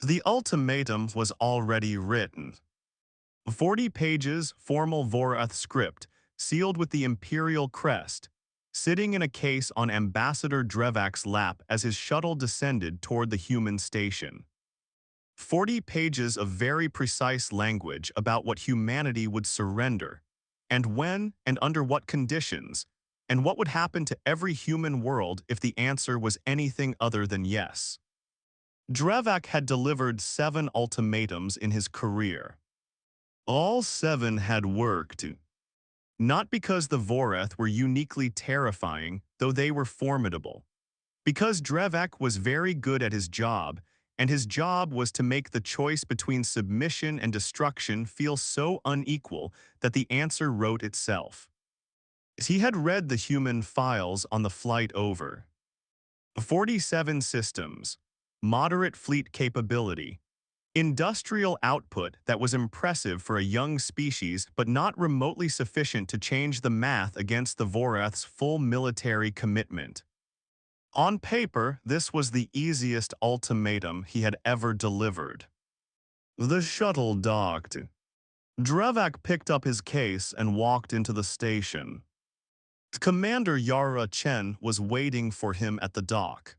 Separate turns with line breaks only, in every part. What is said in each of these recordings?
The ultimatum was already written. 40 pages formal Vorath script, sealed with the imperial crest, sitting in a case on Ambassador Drevak's lap as his shuttle descended toward the human station. 40 pages of very precise language about what humanity would surrender, and when and under what conditions, and what would happen to every human world if the answer was anything other than yes. Drevak had delivered 7 ultimatums in his career. All 7 had worked. Not because the Vorath were uniquely terrifying, though they were formidable. Because Drevak was very good at his job, and his job was to make the choice between submission and destruction feel so unequal that the answer wrote itself. He had read the human files on the flight over. 47 systems, moderate fleet capability, industrial output that was impressive for a young species but not remotely sufficient to change the math against the Vorath's full military commitment. On paper, this was the easiest ultimatum he had ever delivered. The shuttle docked. Drevak picked up his case and walked into the station. Commander Yara Chen was waiting for him at the dock.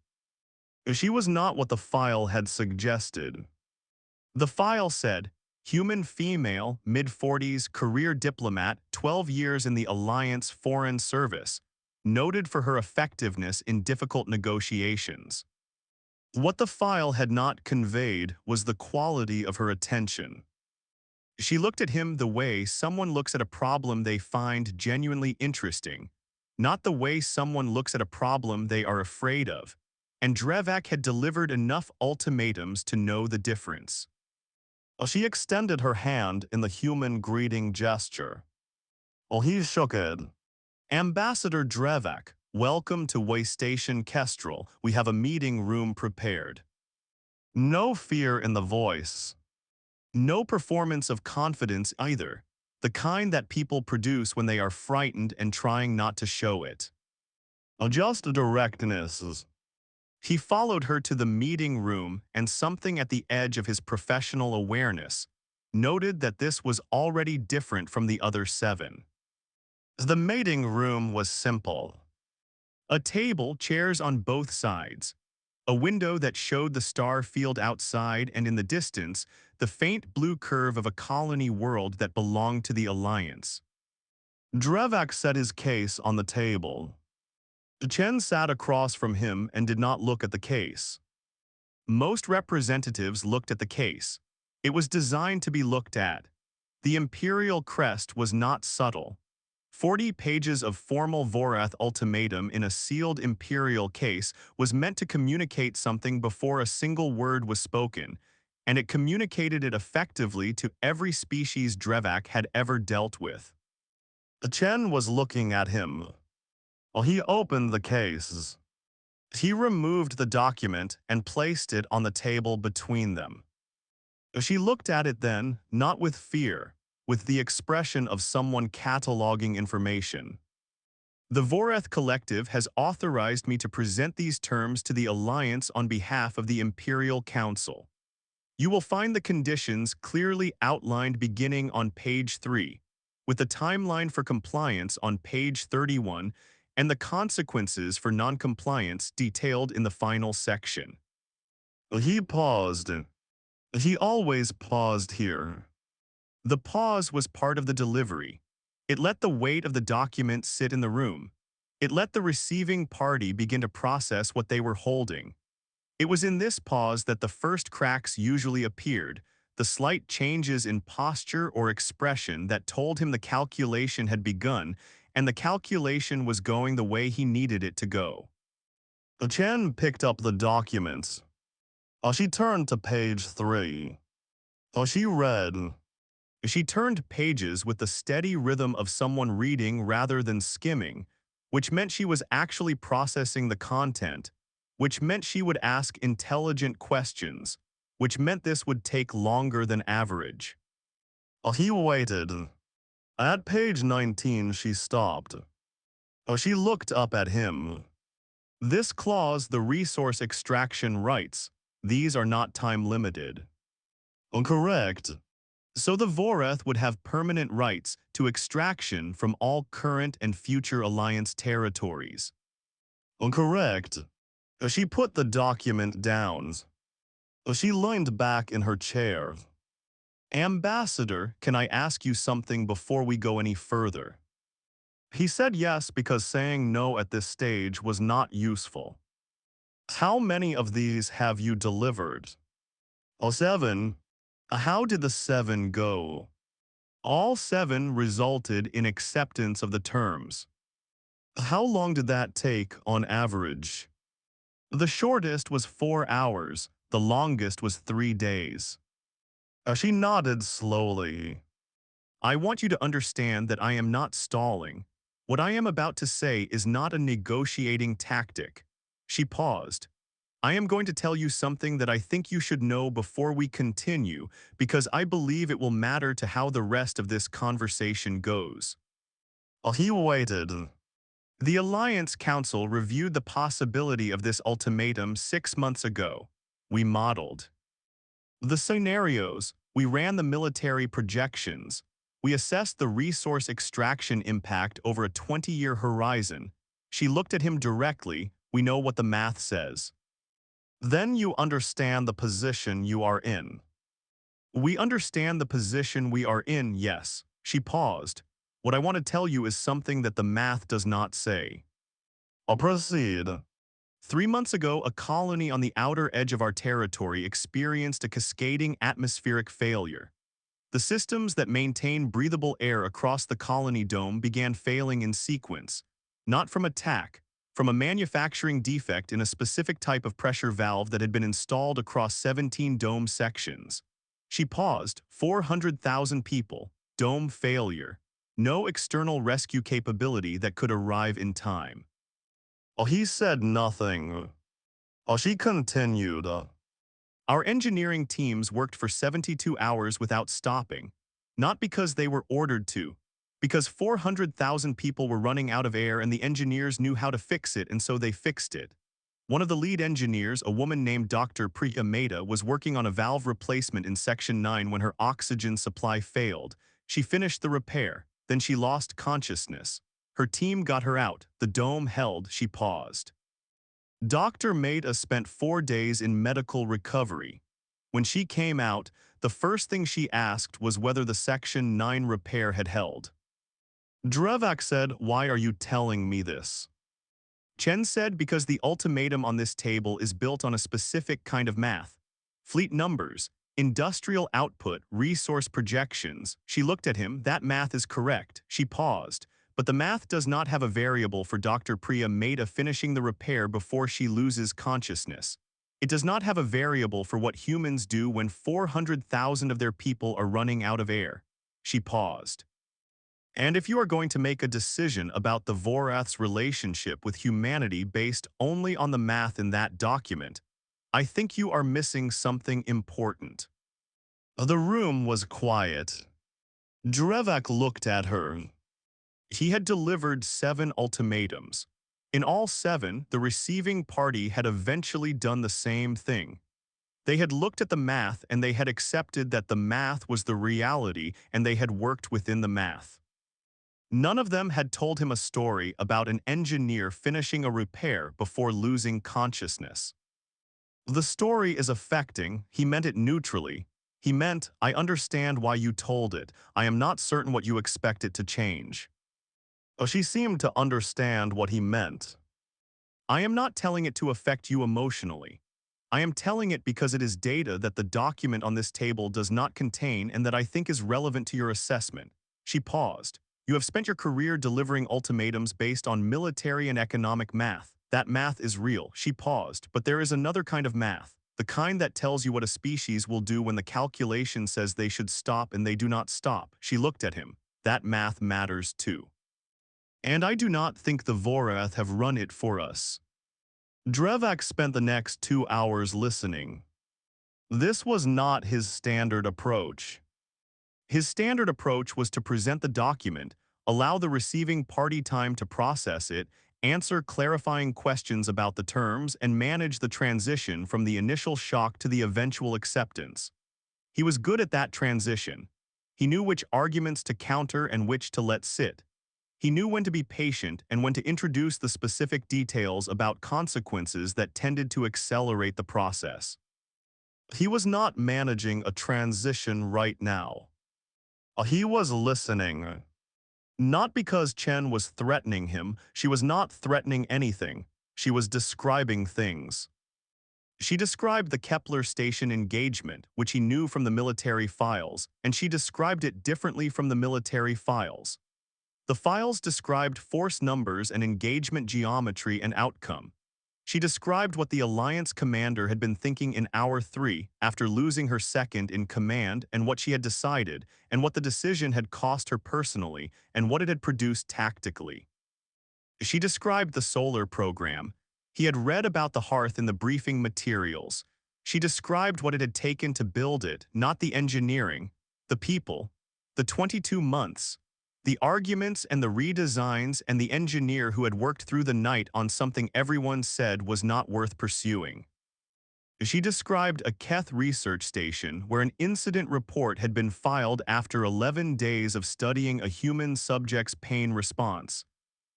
She was not what the file had suggested. The file said, human female, mid-40s, career diplomat, 12 years in the Alliance Foreign Service, noted for her effectiveness in difficult negotiations. What the file had not conveyed was the quality of her attention. She looked at him the way someone looks at a problem they find genuinely interesting, not the way someone looks at a problem they are afraid of, and Drevak had delivered enough ultimatums to know the difference. She extended her hand in the human greeting gesture. He shook it. Ambassador Drevak, welcome to Way Station Kestrel. We have a meeting room prepared. No fear in the voice. No performance of confidence either, the kind that people produce when they are frightened and trying not to show it. Just directness. He followed her to the meeting room, and something at the edge of his professional awareness noted that this was already different from the other 7. The meeting room was simple. A table, chairs on both sides, a window that showed the star field outside, and in the distance, the faint blue curve of a colony world that belonged to the Alliance. Drevak set his case on the table. Chen sat across from him and did not look at the case. Most representatives looked at the case. It was designed to be looked at. The imperial crest was not subtle. 40 pages of formal Vorath ultimatum in a sealed imperial case was meant to communicate something before a single word was spoken, and it communicated it effectively to every species Drevak had ever dealt with. Chen was looking at him. He opened the case. He removed the document and placed it on the table between them. She looked at it then, not with fear, with the expression of someone cataloging information. The Vorath Collective has authorized me to present these terms to the Alliance on behalf of the Imperial Council. You will find the conditions clearly outlined beginning on page 3, with the timeline for compliance on page 31, and the consequences for noncompliance detailed in the final section. He paused. He always paused here. The pause was part of the delivery. It let the weight of the document sit in the room. It let the receiving party begin to process what they were holding. It was in this pause that the first cracks usually appeared, the slight changes in posture or expression that told him the calculation had begun, and the calculation was going the way he needed it to go. Chen picked up the documents. She turned to page 3. She read. She turned pages with the steady rhythm of someone reading rather than skimming, which meant she was actually processing the content, which meant she would ask intelligent questions, which meant this would take longer than average. He waited. At page 19, she stopped. She looked up at him. This clause, the resource extraction rights, These are not time-limited. Correct. So the Voreth would have permanent rights to extraction from all current and future Alliance territories. Correct. She put the document down. She leaned back in her chair. Ambassador, can I ask you something before we go any further? He said yes because saying no at this stage was not useful. How many of these have you delivered? Oh, 7. How did the 7 go? All 7 resulted in acceptance of the terms. How long did that take on average? The shortest was 4 hours, the longest was 3 days. She nodded slowly. I want you to understand that I am not stalling. What I am about to say is not a negotiating tactic. She paused. I am going to tell you something that I think you should know before we continue, because I believe it will matter to how the rest of this conversation goes. He waited. The Alliance Council reviewed the possibility of this ultimatum 6 months ago. We modeled the scenarios, we ran the military projections, we assessed the resource extraction impact over a 20-year horizon. She looked at him directly. We know what the math says. Then you understand the position you are in. We understand the position we are in, yes. She paused. What I want to tell you is something that the math does not say. I'll proceed. 3 months ago, a colony on the outer edge of our territory experienced a cascading atmospheric failure. The systems that maintain breathable air across the colony dome began failing in sequence, not from attack, from a manufacturing defect in a specific type of pressure valve that had been installed across 17 dome sections. She paused. 400,000 people, dome failure, no external rescue capability that could arrive in time. He said nothing. She continued. Our engineering teams worked for 72 hours without stopping, not because they were ordered to, because 400,000 people were running out of air and the engineers knew how to fix it, and so they fixed it. One of the lead engineers, a woman named Dr. Priya Mehta, was working on a valve replacement in Section 9 when her oxygen supply failed. She finished the repair, then she lost consciousness. Her team got her out, the dome held. She paused. Dr. Mehta spent 4 days in medical recovery. When she came out, the first thing she asked was whether the Section 9 repair had held. Drevak said, "Why are you telling me this?" Chen said, "Because the ultimatum on this table is built on a specific kind of math. Fleet numbers, industrial output, resource projections." She looked at him. That math is correct. She paused. But the math does not have a variable for Dr. Priya Mehta finishing the repair before she loses consciousness. It does not have a variable for what humans do when 400,000 of their people are running out of air. She paused. And if you are going to make a decision about the Vorath's relationship with humanity based only on the math in that document, I think you are missing something important. The room was quiet. Drevak looked at her. He had delivered 7 ultimatums. In all 7, the receiving party had eventually done the same thing. They had looked at the math and they had accepted that the math was the reality and they had worked within the math. None of them had told him a story about an engineer finishing a repair before losing consciousness. The story is affecting. He meant it neutrally. He meant, I understand why you told it. I am not certain what you expect it to change. She seemed to understand what he meant. I am not telling it to affect you emotionally. I am telling it because it is data that the document on this table does not contain and that I think is relevant to your assessment. She paused. You have spent your career delivering ultimatums based on military and economic math. That math is real. She paused. But there is another kind of math, the kind that tells you what a species will do when the calculation says they should stop and they do not stop. She looked at him. That math matters too. And I do not think the Vorath have run it for us. Drevak spent the next 2 hours listening. This was not his standard approach. His standard approach was to present the document, allow the receiving party time to process it, answer clarifying questions about the terms, and manage the transition from the initial shock to the eventual acceptance. He was good at that transition. He knew which arguments to counter and which to let sit. He knew when to be patient and when to introduce the specific details about consequences that tended to accelerate the process. He was not managing a transition right now. He was listening. Not because Chen was threatening him, she was not threatening anything. She was describing things. She described the Kepler station engagement, which he knew from the military files, and she described it differently from the military files. The files described force numbers and engagement geometry and outcome. She described what the Alliance commander had been thinking in Hour 3 after losing her second in command and what she had decided, and what the decision had cost her personally and what it had produced tactically. She described the solar program. He had read about the hearth in the briefing materials. She described what it had taken to build it, not the engineering, the people, the 22 months, the arguments and the redesigns, and the engineer who had worked through the night on something everyone said was not worth pursuing. She described a Keth research station where an incident report had been filed after 11 days of studying a human subject's pain response.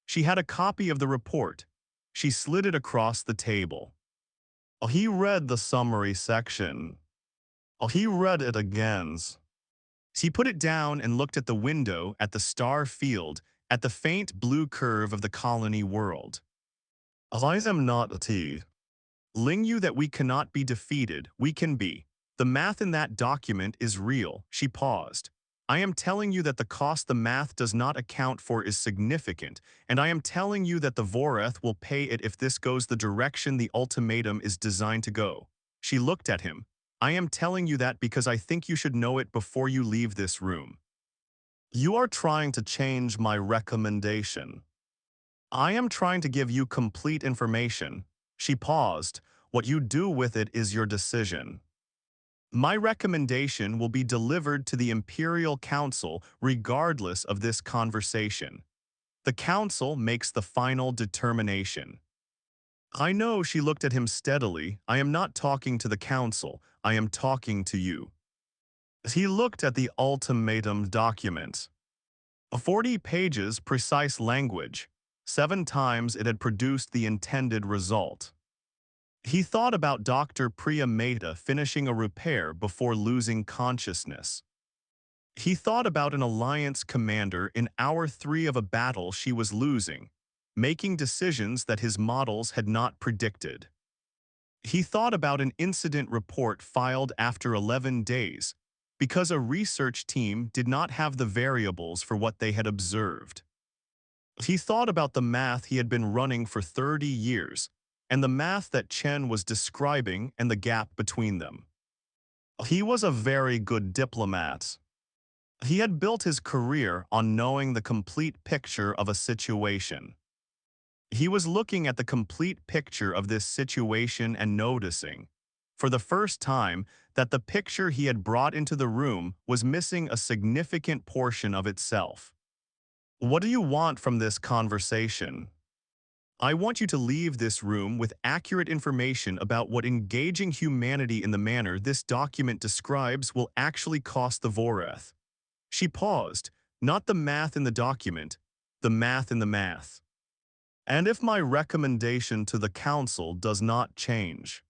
She had a copy of the report. She slid it across the table. He read the summary section. He read it again. He put it down and looked at the window, at the star field, at the faint blue curve of the colony world. I am not a T. Ling you that we cannot be defeated, we can be. The math in that document is real. She paused. I am telling you that the cost the math does not account for is significant, and I am telling you that the Voreth will pay it if this goes the direction the ultimatum is designed to go. She looked at him. I am telling you that because I think you should know it before you leave this room. You are trying to change my recommendation. I am trying to give you complete information. She paused. What you do with it is your decision. My recommendation will be delivered to the Imperial Council regardless of this conversation. The Council makes the final determination. I know, she looked at him steadily. I am not talking to the Council. I am talking to you. He looked at the ultimatum document. 40 pages, precise language. 7 times it had produced the intended result. He thought about Dr. Priya Mehta finishing a repair before losing consciousness. He thought about an Alliance commander in Hour 3 of a battle she was losing, making decisions that his models had not predicted. He thought about an incident report filed after 11 days, because a research team did not have the variables for what they had observed. He thought about the math he had been running for 30 years, and the math that Chen was describing and the gap between them. He was a very good diplomat. He had built his career on knowing the complete picture of a situation. He was looking at the complete picture of this situation and noticing, for the first time, that the picture he had brought into the room was missing a significant portion of itself. What do you want from this conversation? I want you to leave this room with accurate information about what engaging humanity in the manner this document describes will actually cost the Voreth. She paused, not the math in the document, the math in the math. And if my recommendation to the Council does not change,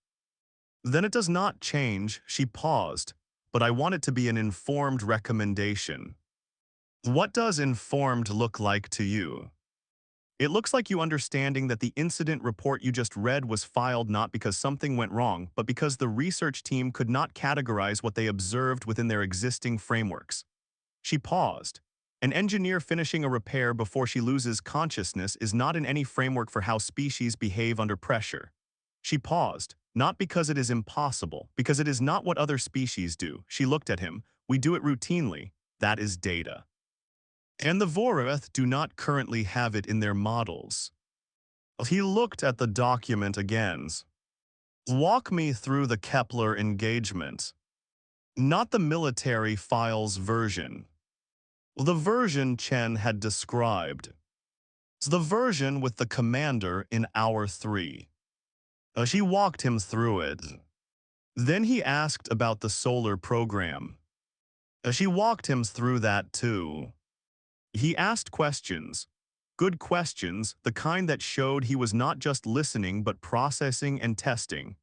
then it does not change, she paused, but I want it to be an informed recommendation. What does informed look like to you? It looks like you understanding that the incident report you just read was filed not because something went wrong, but because the research team could not categorize what they observed within their existing frameworks. She paused. An engineer finishing a repair before she loses consciousness is not in any framework for how species behave under pressure. She paused, not because it is impossible, because it is not what other species do. She looked at him. We do it routinely. That is data. And the Voreth do not currently have it in their models. He looked at the document again. Walk me through the Kepler engagement. Not the military files version. The version Chen had described. It's the version with the commander in Hour 3. She walked him through it. Then he asked about the solar program. She walked him through that too. He asked questions. Good questions, the kind that showed he was not just listening but processing and testing.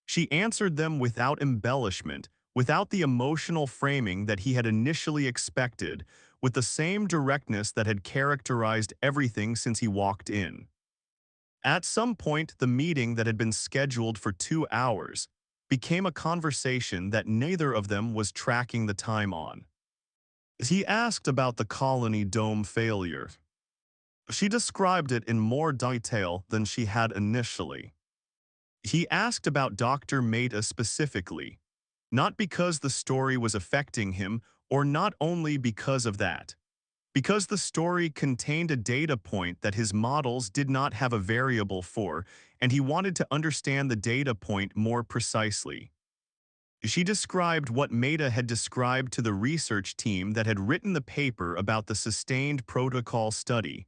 She answered them without embellishment, without the emotional framing that he had initially expected, with the same directness that had characterized everything since he walked in. At some point, the meeting that had been scheduled for 2 hours became a conversation that neither of them was tracking the time on. He asked about the colony dome failure. She described it in more detail than she had initially. He asked about Dr. Mehta specifically, not because the story was affecting him, or not only because of that, because the story contained a data point that his models did not have a variable for, and he wanted to understand the data point more precisely. She described what Mehta had described to the research team that had written the paper about the sustained protocol study,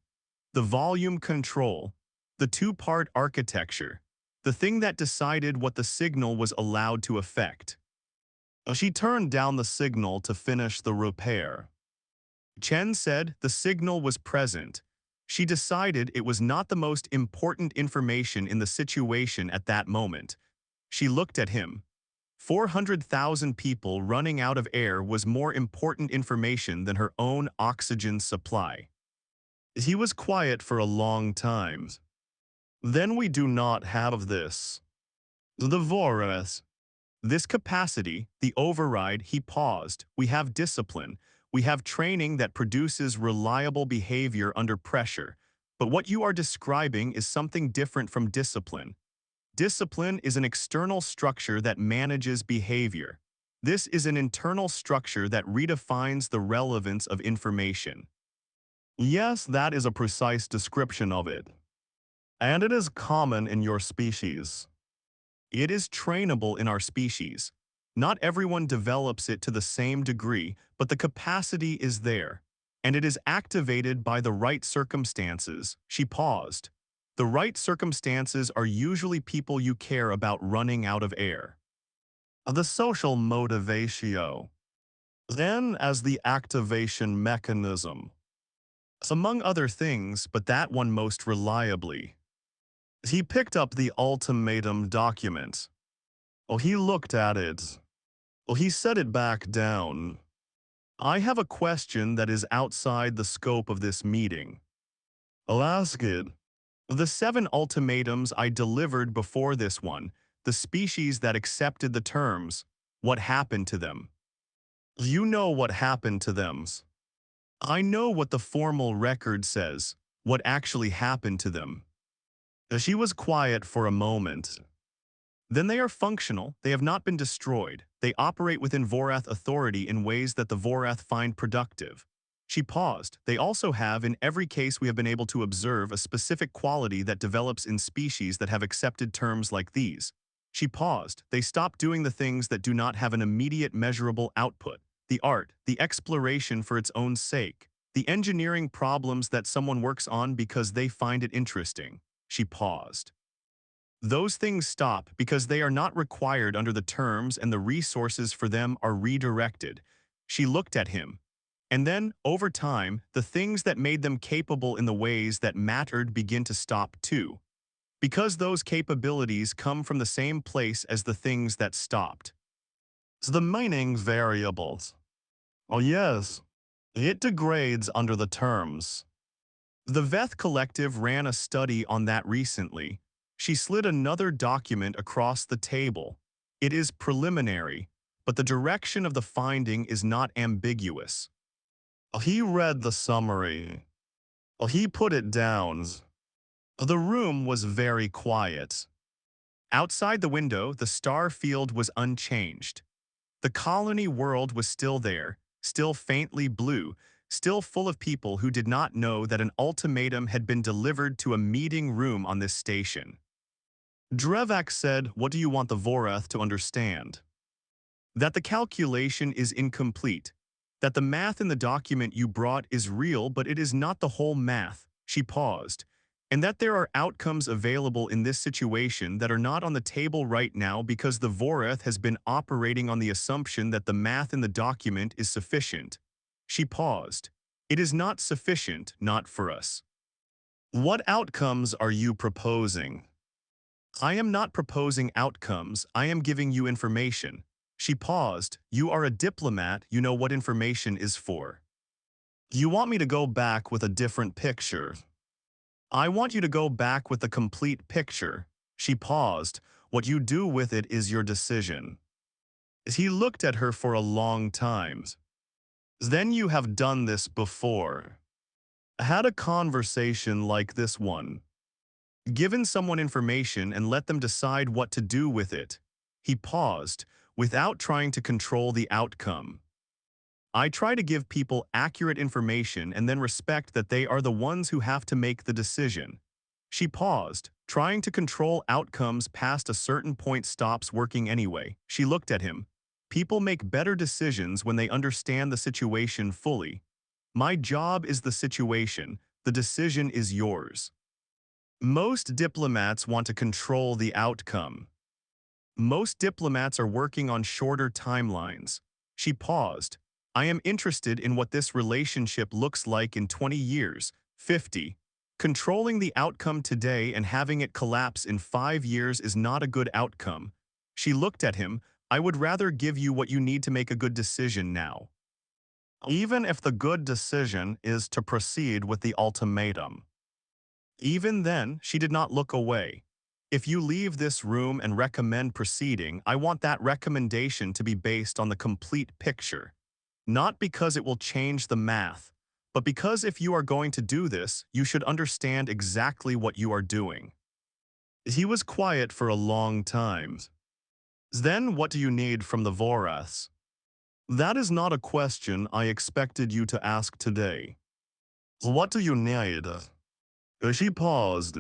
the volume control, the two-part architecture, the thing that decided what the signal was allowed to affect. She turned down the signal to finish the repair. Chen said the signal was present. She decided it was not the most important information in the situation at that moment. She looked at him. 400,000 people running out of air was more important information than her own oxygen supply. He was quiet for a long time. Then we do not have this. The Vorath. This capacity, the override, he paused. We have discipline. We have training that produces reliable behavior under pressure. But what you are describing is something different from discipline. Discipline is an external structure that manages behavior. This is an internal structure that redefines the relevance of information. Yes, that is a precise description of it. And it is common in your species. It is trainable in our species. Not everyone develops it to the same degree, but the capacity is there, and it is activated by the right circumstances. She paused. The right circumstances are usually people you care about running out of air. The social motivatio. Then as the activation mechanism. Among other things, but that one most reliably. He picked up the ultimatum document. He looked at it. He set it back down. I have a question that is outside the scope of this meeting. I'll ask it. The 7 ultimatums I delivered before this one, the species that accepted the terms, what happened to them? You know what happened to them. I know what the formal record says, what actually happened to them. She was quiet for a moment. Then they are functional, they have not been destroyed, they operate within Vorath authority in ways that the Vorath find productive. She paused. They also have, in every case we have been able to observe, a specific quality that develops in species that have accepted terms like these. She paused. They stop doing the things that do not have an immediate measurable output. The art, the exploration for its own sake, the engineering problems that someone works on because they find it interesting. She paused. Those things stop because they are not required under the terms and the resources for them are redirected. She looked at him. And then, over time, the things that made them capable in the ways that mattered begin to stop too. Because those capabilities come from the same place as the things that stopped. So the mining variables. Oh yes, it degrades under the terms. The Veth Collective ran a study on that recently. She slid another document across the table. It is preliminary, but the direction of the finding is not ambiguous. He read the summary. He put it down. The room was very quiet. Outside the window, the star field was unchanged. The colony world was still there, still faintly blue, still full of people who did not know that an ultimatum had been delivered to a meeting room on this station. Drevak said, "What do you want the Vorath to understand?" That the calculation is incomplete, that the math in the document you brought is real, but it is not the whole math. she paused, and that there are outcomes available in this situation that are not on the table right now because the Voreth has been operating on the assumption that the math in the document is sufficient. She paused. It is not sufficient, not for us. What outcomes are you proposing? I am not proposing outcomes, I am giving you information. She paused. You are a diplomat, you know what information is for. You want me to go back with a different picture. I want you to go back with the complete picture. She paused. What you do with it is your decision. He looked at her for a long time. Then you have done this before. Had a conversation like this one. Given someone information and let them decide what to do with it. He paused, without trying to control the outcome. I try to give people accurate information and then respect that they are the ones who have to make the decision. She paused, trying to control outcomes past a certain point stops working anyway. She looked at him. People make better decisions when they understand the situation fully. My job is the situation, the decision is yours. Most diplomats want to control the outcome. Most diplomats are working on shorter timelines. She paused. I am interested in what this relationship looks like in 20 years, 50. Controlling the outcome today and having it collapse in 5 years is not a good outcome. She looked at him. I would rather give you what you need to make a good decision now. Even if the good decision is to proceed with the ultimatum. Even then, she did not look away. If you leave this room and recommend proceeding, I want that recommendation to be based on the complete picture. Not because it will change the math, but because if you are going to do this, you should understand exactly what you are doing. He was quiet for a long time. Then what do you need from the Voreths? That is not a question I expected you to ask today. What do you need? She paused.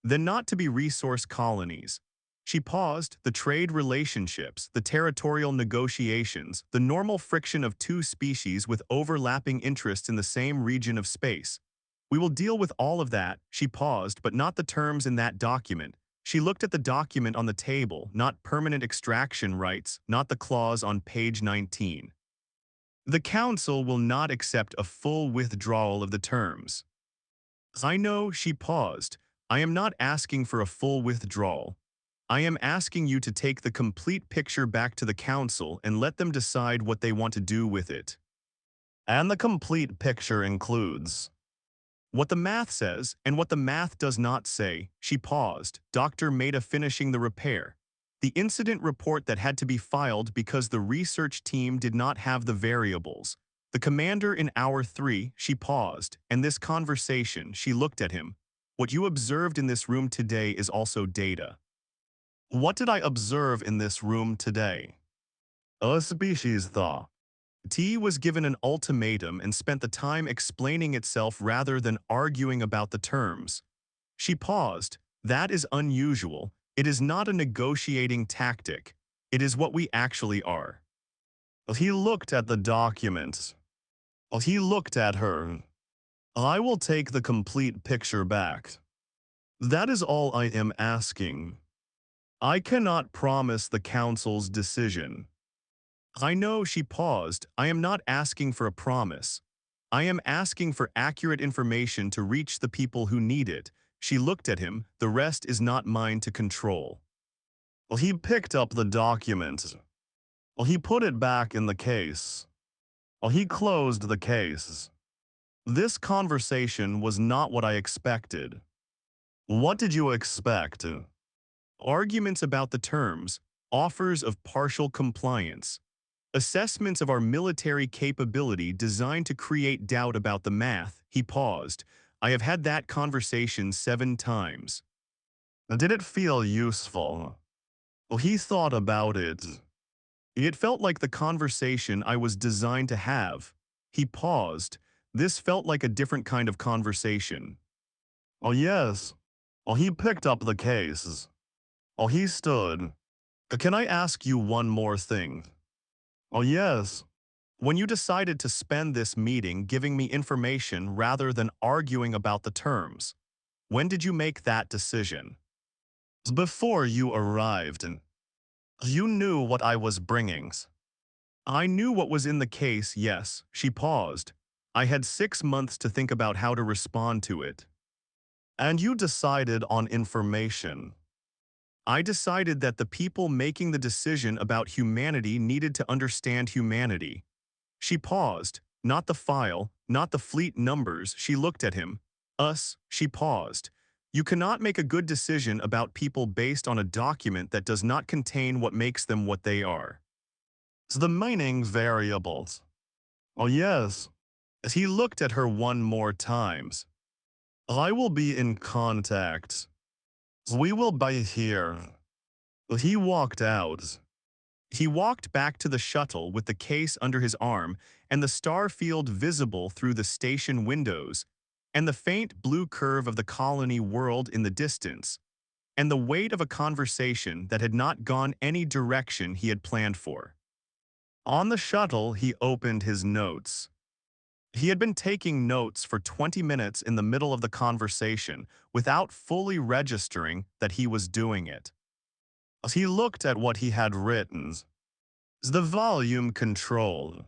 Then not to be resource colonies. She paused. The trade relationships, the territorial negotiations, the normal friction of two species with overlapping interests in the same region of space. We will deal with all of that. She paused, but not the terms in that document. She looked at the document on the table, not permanent extraction rights, not the clause on page 19. The Council will not accept a full withdrawal of the terms. I know, she paused. I am not asking for a full withdrawal. I am asking you to take the complete picture back to the Council and let them decide what they want to do with it. And the complete picture includes what the math says and what the math does not say. She paused, Dr. Mehta finishing the repair. The incident report that had to be filed because the research team did not have the variables. The commander in hour 3, she paused, and this conversation, she looked at him. What you observed in this room today is also data. What did I observe in this room today? A species thaw. T was given an ultimatum and spent the time explaining itself rather than arguing about the terms. She paused. That is unusual. It is not a negotiating tactic. It is what we actually are. He looked at the document. He looked at her. I will take the complete picture back. That is all I am asking. I cannot promise the Council's decision. I know, she paused. I am not asking for a promise. I am asking for accurate information to reach the people who need it. She looked at him. The rest is not mine to control. He picked up the document. He put it back in the case. He closed the case. This conversation was not what I expected. What did you expect? Arguments about the terms, offers of partial compliance, assessments of our military capability designed to create doubt about the math. He paused. I have had that conversation 7 times. Did it feel useful? He thought about it. It felt like the conversation I was designed to have. He paused. This felt like a different kind of conversation. Yes. He picked up the case. He stood. Can I ask you one more thing? Yes. When you decided to spend this meeting giving me information rather than arguing about the terms, when did you make that decision? Before you arrived, and you knew what I was bringing. I knew what was in the case, yes, she paused. I had 6 months to think about how to respond to it. And you decided on information. I decided that the people making the decision about humanity needed to understand humanity. She paused. Not the file, not the fleet numbers, she looked at him. Us, she paused. You cannot make a good decision about people based on a document that does not contain what makes them what they are. The meaning variables. Oh yes. As he looked at her one more times. I will be in contact. We will be here. He walked out. He walked back to the shuttle with the case under his arm and the star field visible through the station windows, and the faint blue curve of the colony world in the distance, and the weight of a conversation that had not gone any direction he had planned for. On the shuttle, he opened his notes. He had been taking notes for 20 minutes in the middle of the conversation without fully registering that he was doing it. As he looked at what he had written, the volume control,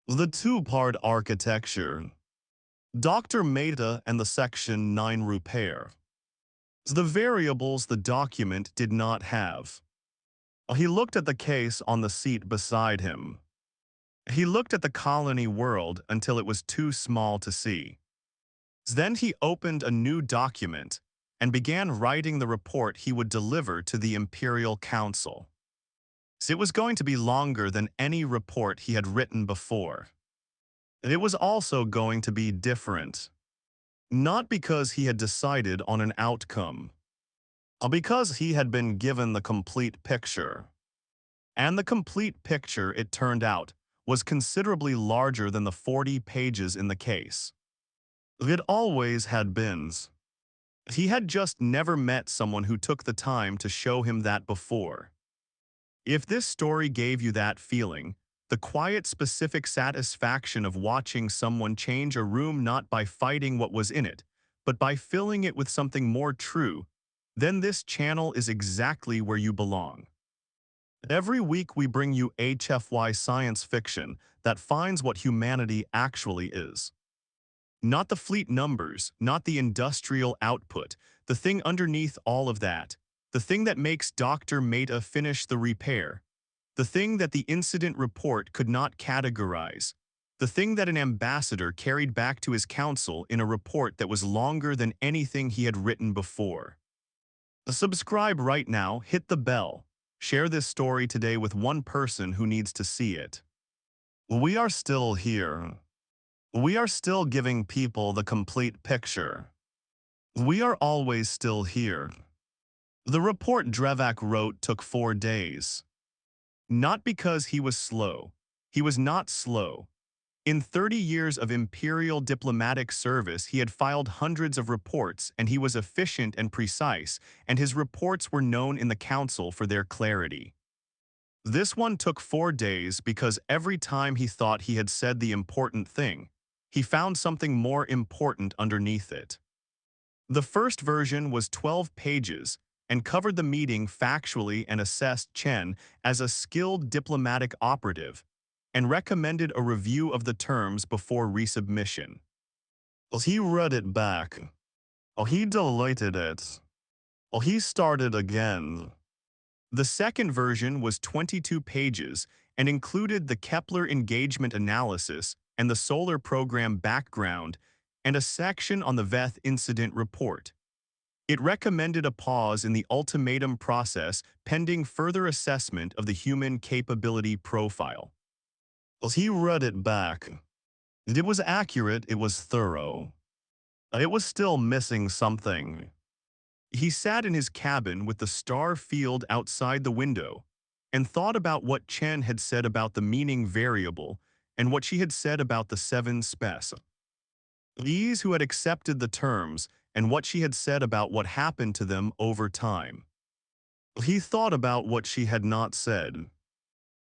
the two-part architecture, Dr. Mehta and the Section 9 repair, the variables the document did not have. He looked at the case on the seat beside him. He looked at the colony world until it was too small to see. Then he opened a new document and began writing the report he would deliver to the Imperial Council. It was going to be longer than any report he had written before. It was also going to be different. Not because he had decided on an outcome, but because he had been given the complete picture. And the complete picture, it turned out, was considerably larger than the 40 pages in the case. It always had been. He had just never met someone who took the time to show him that before. If this story gave you that feeling, the quiet, specific satisfaction of watching someone change a room not by fighting what was in it, but by filling it with something more true, then this channel is exactly where you belong. Every week we bring you HFY science fiction that finds what humanity actually is. Not the fleet numbers, not the industrial output, the thing underneath all of that, the thing that makes Dr. Mehta finish the repair, the thing that the incident report could not categorize, the thing that an ambassador carried back to his council in a report that was longer than anything he had written before. Subscribe right now, hit the bell. Share this story today with one person who needs to see it. We are still here. We are still giving people the complete picture. We are always still here. The report Drevak wrote took 4 days. Not because he was slow. He was not slow. In 30 years of imperial diplomatic service, he had filed hundreds of reports, and he was efficient and precise, and his reports were known in the council for their clarity. This one took 4 days because every time he thought he had said the important thing, he found something more important underneath it. The first version was 12 pages and covered the meeting factually and assessed Chen as a skilled diplomatic operative, and recommended a review of the terms before resubmission. He read it back. He deleted it. He started again. The second version was 22 pages and included the Kepler engagement analysis and the solar program background and a section on the Veth incident report. It recommended a pause in the ultimatum process pending further assessment of the human capability profile. He read it back. It was accurate, it was thorough. It was still missing something. He sat in his cabin with the star field outside the window and thought about what Chen had said about the meaning variable and what she had said about the 7 spec. These who had accepted the terms and what she had said about what happened to them over time. He thought about what she had not said.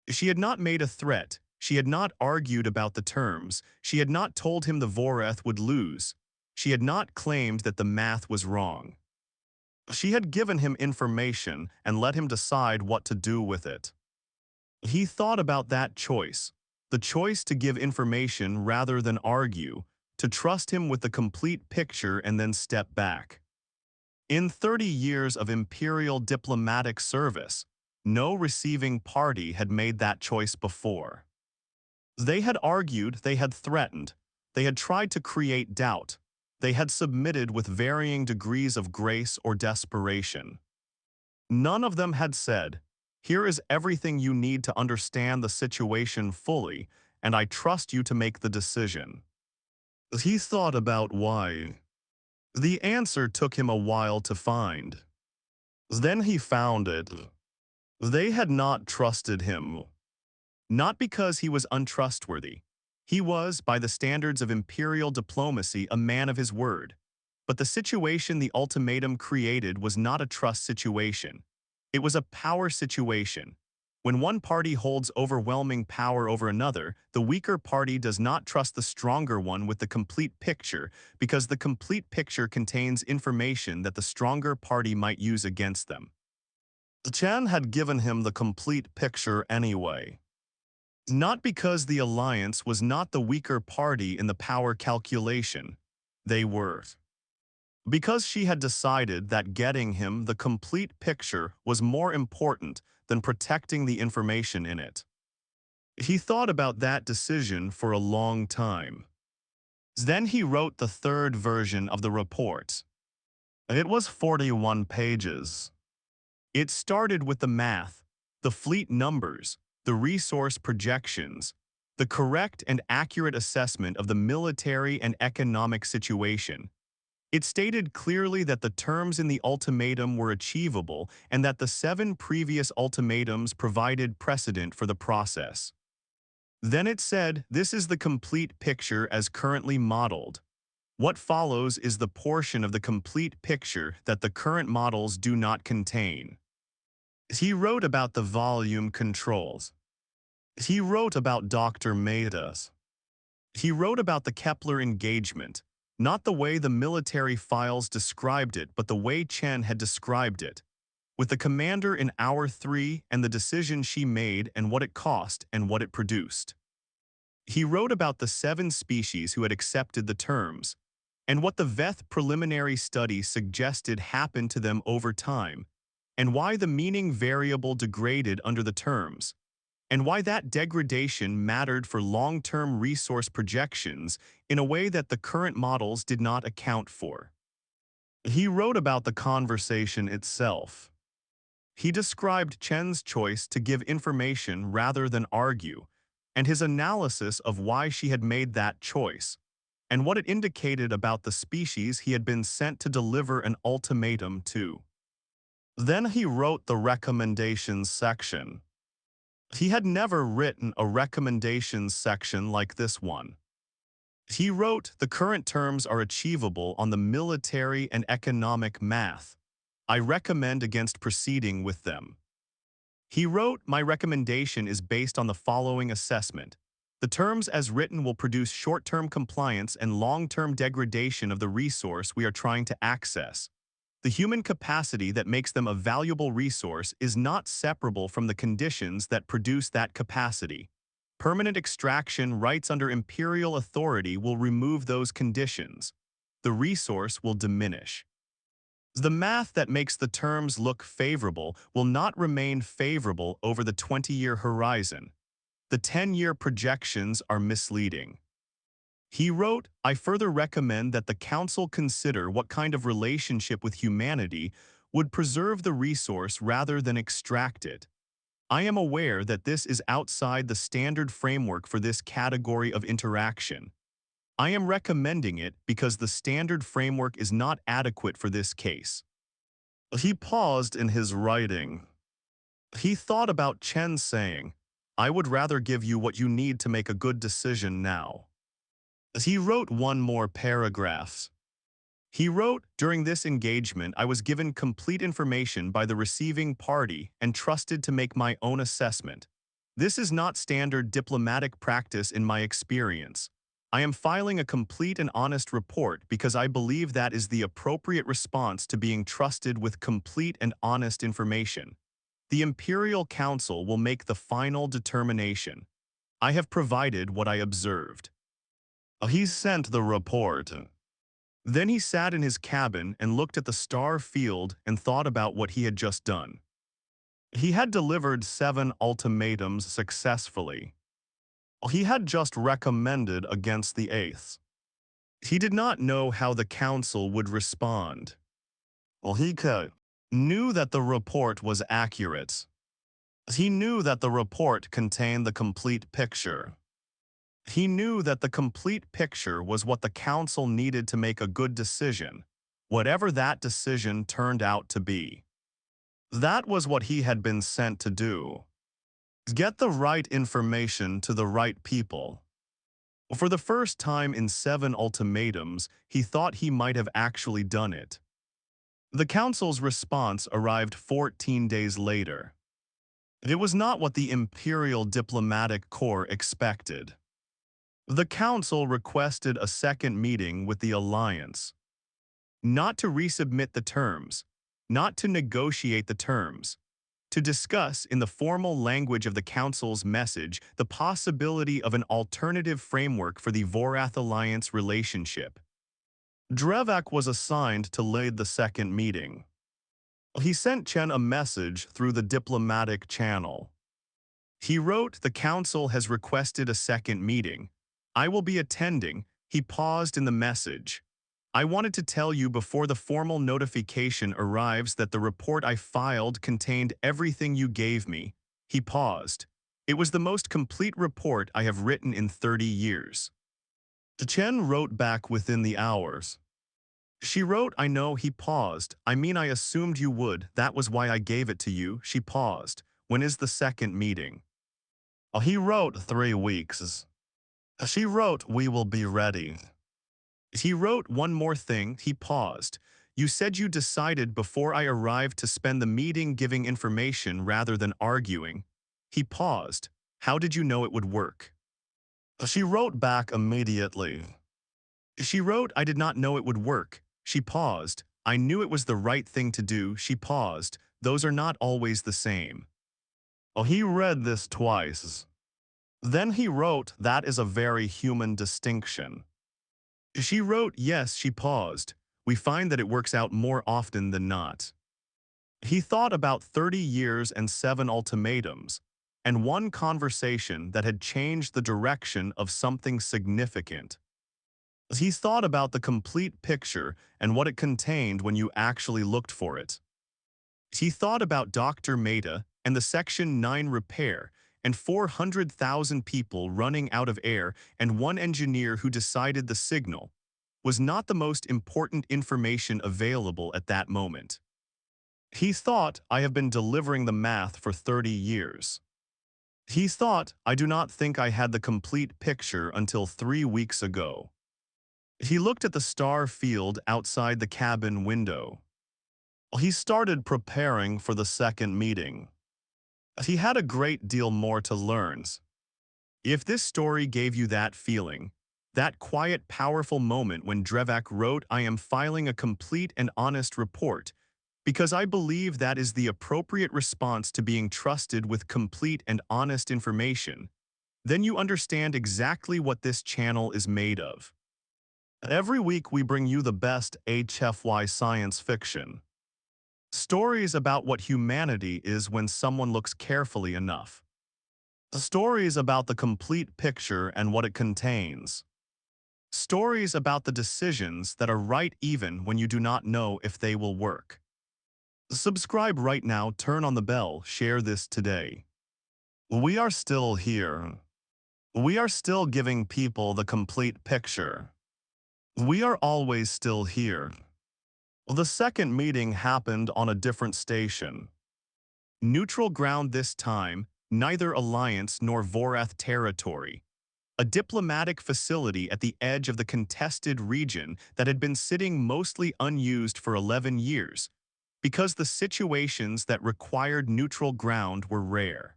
She had not made a threat, She had not argued about the terms. She had not told him the Voreth would lose. She had not claimed that the math was wrong. She had given him information and let him decide what to do with it. He thought about that choice, the choice to give information rather than argue, to trust him with the complete picture and then step back. In 30 years of imperial diplomatic service, no receiving party had made that choice before. They had argued, they had threatened, they had tried to create doubt, they had submitted with varying degrees of grace or desperation. None of them had said, "Here is everything you need to understand the situation fully, and I trust you to make the decision." He thought about why. The answer took him a while to find. Then he found it. They had not trusted him. Not because he was untrustworthy. He was, by the standards of imperial diplomacy, a man of his word. But the situation the ultimatum created was not a trust situation. It was a power situation. When one party holds overwhelming power over another, the weaker party does not trust the stronger one with the complete picture because the complete picture contains information that the stronger party might use against them. Chen had given him the complete picture anyway. Not because the alliance was not the weaker party in the power calculation. They were. Because she had decided that getting him the complete picture was more important than protecting the information in it. He thought about that decision for a long time. Then he wrote the third version of the report. It was 41 pages. It started with the math, the fleet numbers, the resource projections, the correct and accurate assessment of the military and economic situation. It stated clearly that the terms in the ultimatum were achievable and that the 7 previous ultimatums provided precedent for the process. Then it said, "This is the complete picture as currently modeled. What follows is the portion of the complete picture that the current models do not contain." He wrote about the volume controls. He wrote about Dr. Mehta's. He wrote about the Kepler engagement, not the way the military files described it, but the way Chen had described it, with the commander in Hour 3 and the decision she made and what it cost and what it produced. He wrote about the 7 species who had accepted the terms, and what the Veth preliminary study suggested happened to them over time, and why the meaning variable degraded under the terms, and why that degradation mattered for long-term resource projections in a way that the current models did not account for. He wrote about the conversation itself. He described Chen's choice to give information rather than argue, and his analysis of why she had made that choice, and what it indicated about the species he had been sent to deliver an ultimatum to. Then he wrote the recommendations section. He had never written a recommendations section like this one. He wrote, "The current terms are achievable on the military and economic math. I recommend against proceeding with them." He wrote, "My recommendation is based on the following assessment. The terms as written will produce short-term compliance and long-term degradation of the resource we are trying to access. The human capacity that makes them a valuable resource is not separable from the conditions that produce that capacity. Permanent extraction rights under imperial authority will remove those conditions. The resource will diminish. The math that makes the terms look favorable will not remain favorable over the 20-year horizon. The 10-year projections are misleading." He wrote, "I further recommend that the Council consider what kind of relationship with humanity would preserve the resource rather than extract it. I am aware that this is outside the standard framework for this category of interaction. I am recommending it because the standard framework is not adequate for this case." He paused in his writing. He thought about Chen saying, "I would rather give you what you need to make a good decision now." He wrote one more paragraph. He wrote, "During this engagement, I was given complete information by the receiving party and trusted to make my own assessment. This is not standard diplomatic practice in my experience. I am filing a complete and honest report because I believe that is the appropriate response to being trusted with complete and honest information. The Imperial Council will make the final determination. I have provided what I observed. He sent the report. Then he sat in his cabin and looked at the star field and thought about what he had just done. He had delivered 7 ultimatums successfully. He had just recommended against the 8th. He did not know how the council would respond. He knew that the report was accurate. He knew that the report contained the complete picture. He knew that the complete picture was what the council needed to make a good decision, whatever that decision turned out to be. That was what he had been sent to do. Get the right information to the right people. For the first time in 7 ultimatums, he thought he might have actually done it. The council's response arrived 14 days later. It was not what the Imperial Diplomatic Corps expected. The council requested a second meeting with the alliance. Not to resubmit the terms, not to negotiate the terms, to discuss in the formal language of the Council's message the possibility of an alternative framework for the Vorath Alliance relationship. Drevak was assigned to lead the second meeting. He sent Chen a message through the diplomatic channel. He wrote, "The Council has requested a second meeting. I will be attending." He paused in the message. "I wanted to tell you before the formal notification arrives that the report I filed contained everything you gave me." He paused. "It was the most complete report I have written in 30 years. Chen wrote back within the hours. She wrote, "I know." He paused. "I mean, I assumed you would. That was why I gave it to you." She paused. "When is the second meeting?" He wrote, 3 weeks. She wrote, "We will be ready." He wrote, "One more thing." He paused. "You said you decided before I arrived to spend the meeting giving information rather than arguing." He paused. "How did you know it would work?" She wrote back immediately. She wrote, "I did not know it would work." She paused. "I knew it was the right thing to do." She paused. "Those are not always the same." He read this twice. Then he wrote, "That is a very human distinction." She wrote, "Yes." She paused. "We find that it works out more often than not." He thought about 30 years and 7 ultimatums, and one conversation that had changed the direction of something significant. He thought about the complete picture and what it contained when you actually looked for it. He thought about Dr. Mehta and the Section 9 repair and 400,000 people running out of air and one engineer who decided the signal was not the most important information available at that moment. He thought, "I have been delivering the math for 30 years. He thought, "I do not think I had the complete picture until 3 weeks ago." He looked at the star field outside the cabin window. He started preparing for the second meeting. He had a great deal more to learn. If this story gave you that feeling, that quiet, powerful moment when Drevak wrote, "I am filing a complete and honest report, because I believe that is the appropriate response to being trusted with complete and honest information," then you understand exactly what this channel is made of. Every week we bring you the best HFY science fiction. Stories about what humanity is when someone looks carefully enough. Stories about the complete picture and what it contains. Stories about the decisions that are right even when you do not know if they will work. Subscribe right now, turn on the bell, share this today. We are still here. We are still giving people the complete picture. We are always still here. The second meeting happened on a different station. Neutral ground this time, neither Alliance nor Vorath territory. A diplomatic facility at the edge of the contested region that had been sitting mostly unused for 11 years, because the situations that required neutral ground were rare.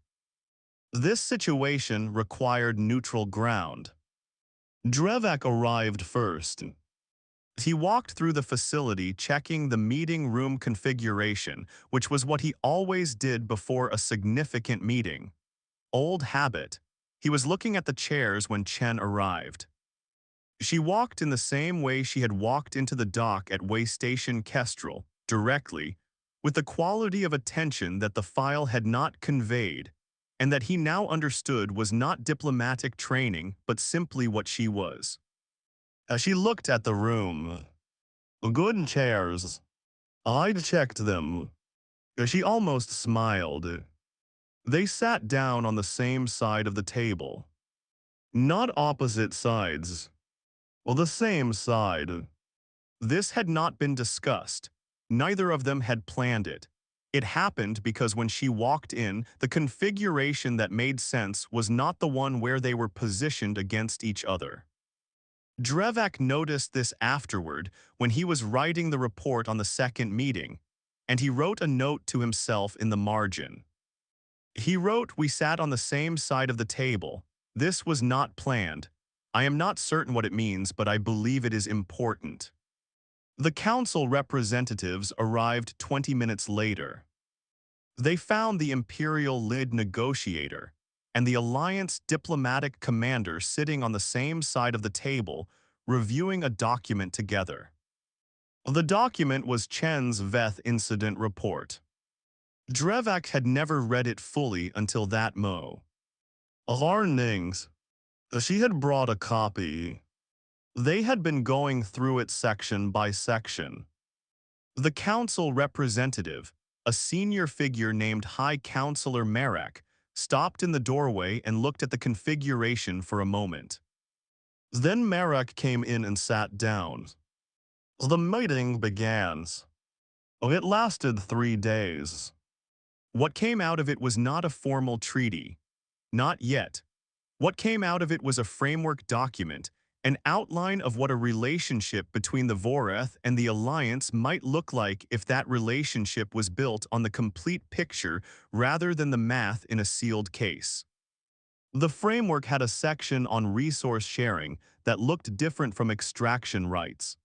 This situation required neutral ground. Drevak arrived first. He walked through the facility checking the meeting room configuration, which was what he always did before a significant meeting. Old habit. He was looking at the chairs when Chen arrived. She walked in the same way she had walked into the dock at Waystation Kestrel, directly, with the quality of attention that the file had not conveyed, and that he now understood was not diplomatic training but simply what she was. As she looked at the room, good chairs. I'd checked them. She almost smiled. They sat down on the same side of the table. Not opposite sides. Well, the same side. This had not been discussed. Neither of them had planned it. It happened because when she walked in, the configuration that made sense was not the one where they were positioned against each other. Drevak noticed this afterward when he was writing the report on the second meeting, and he wrote a note to himself in the margin. He wrote, "We sat on the same side of the table. This was not planned. I am not certain what it means, but I believe it is important." The council representatives arrived 20 minutes later. They found the imperial lead negotiator and the alliance diplomatic commander sitting on the same side of the table, reviewing a document together. The document was Chen's Veth incident report. Drevak had never read it fully until that mo. Alarnings. She had brought a copy. They had been going through it section by section. The council representative, a senior figure named High Counselor Merak, stopped in the doorway and looked at the configuration for a moment. Then Merak came in and sat down. The meeting began. It lasted 3 days. What came out of it was not a formal treaty. Not yet. What came out of it was a framework document, an outline of what a relationship between the Voreth and the Alliance might look like if that relationship was built on the complete picture rather than the math in a sealed case. The framework had a section on resource sharing that looked different from extraction rights.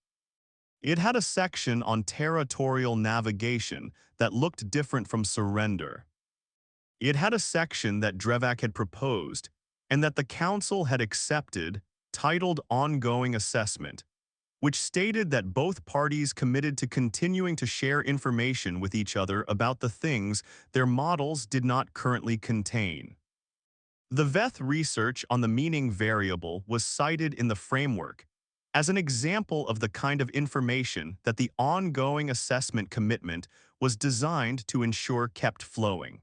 It had a section on territorial navigation that looked different from surrender. It had a section that Drevak had proposed and that the Council had accepted, titled Ongoing Assessment, which stated that both parties committed to continuing to share information with each other about the things their models did not currently contain. The Veth research on the meaning variable was cited in the framework as an example of the kind of information that the ongoing assessment commitment was designed to ensure kept flowing.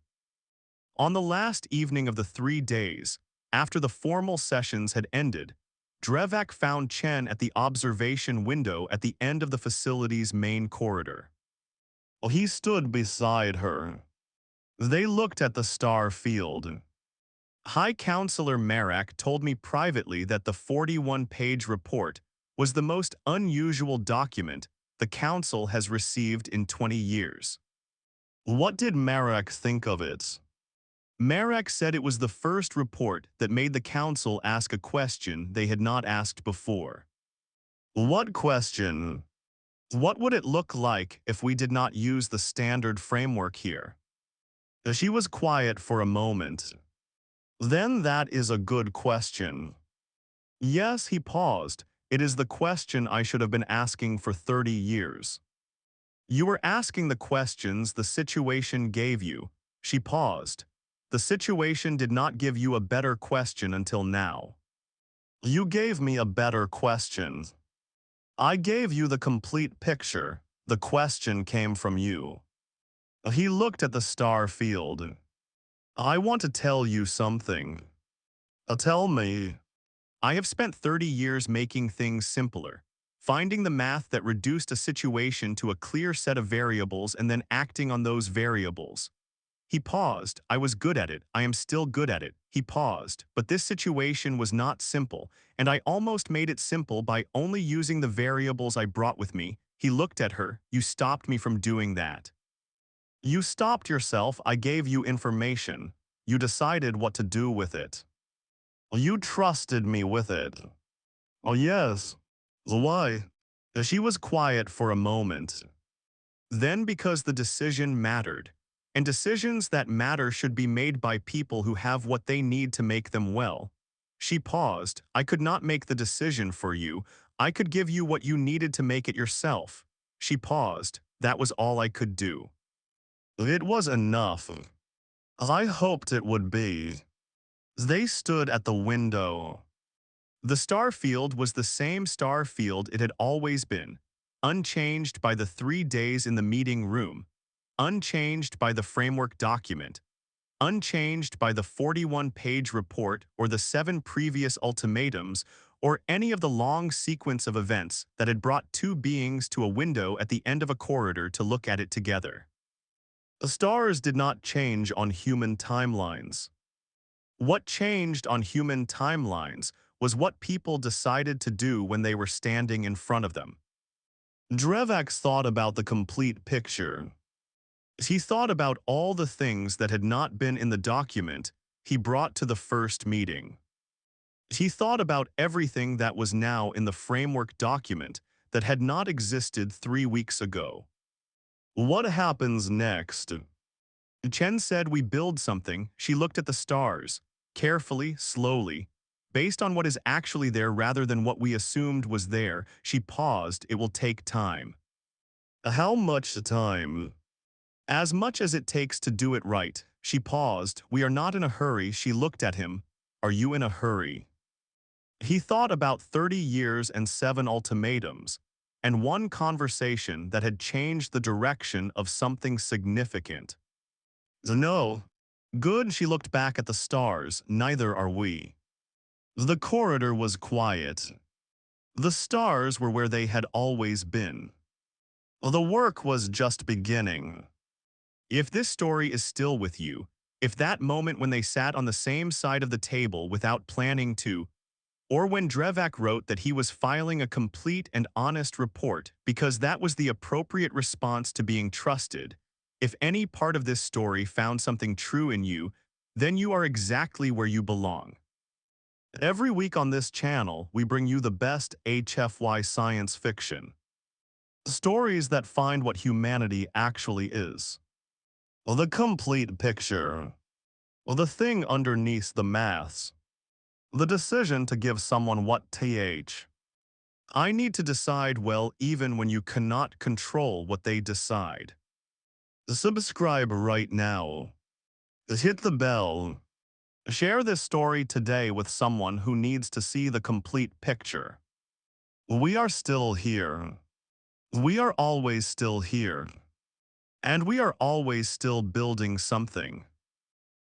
On the last evening of the 3 days, after the formal sessions had ended, Drevak found Chen at the observation window at the end of the facility's main corridor. He stood beside her. They looked at the star field. High Counselor Merak told me privately that the 41-page report was the most unusual document the Council has received in 20 years. What did Merak think of it? Merak said it was the first report that made the Council ask a question they had not asked before. What question? What would it look like if we did not use the standard framework here? She was quiet for a moment. Then that is a good question. Yes, he paused. It is the question I should have been asking for 30 years. You were asking the questions the situation gave you. She paused. The situation did not give you a better question until now. You gave me a better question. I gave you the complete picture. The question came from you. He looked at the star field. I want to tell you something. Tell me. I have spent 30 years making things simpler, finding the math that reduced a situation to a clear set of variables and then acting on those variables. He paused. I was good at it. I am still good at it. He paused. But this situation was not simple, and I almost made it simple by only using the variables I brought with me. He looked at her. You stopped me from doing that. You stopped yourself. I gave you information. You decided what to do with it. You trusted me with it. Oh, yes. Why? She was quiet for a moment. Then because the decision mattered. And decisions that matter should be made by people who have what they need to make them well. She paused. I could not make the decision for you. I could give you what you needed to make it yourself. She paused. That was all I could do. It was enough. I hoped it would be. They stood at the window. The star field was the same star field it had always been, unchanged by the 3 days in the meeting room, unchanged by the framework document, unchanged by the 41-page report or the 7 previous ultimatums or any of the long sequence of events that had brought two beings to a window at the end of a corridor to look at it together. The stars did not change on human timelines. What changed on human timelines was what people decided to do when they were standing in front of them. Drevax thought about the complete picture. He thought about all the things that had not been in the document he brought to the first meeting. He thought about everything that was now in the framework document that had not existed 3 weeks ago. What happens next? Chen said we build something. She looked at the stars, carefully, slowly. Based on what is actually there rather than what we assumed was there, she paused. It will take time. How much time? As much as it takes to do it right. She paused. We are not in a hurry. She looked at him. Are you in a hurry? He thought about 30 years and 7 ultimatums, and one conversation that had changed the direction of something significant. No. Good, she looked back at the stars. Neither are we. The corridor was quiet. The stars were where they had always been. The work was just beginning. If this story is still with you, if that moment when they sat on the same side of the table without planning to, or when Drevac wrote that he was filing a complete and honest report because that was the appropriate response to being trusted, if any part of this story found something true in you, then you are exactly where you belong. Every week on this channel, we bring you the best HFY science fiction. Stories that find what humanity actually is. The complete picture. The thing underneath the maths. The decision to give someone what I need to decide well even when you cannot control what they decide. Subscribe right now. Hit the bell. Share this story today with someone who needs to see the complete picture. We are still here. We are always still here. And we are always still building something.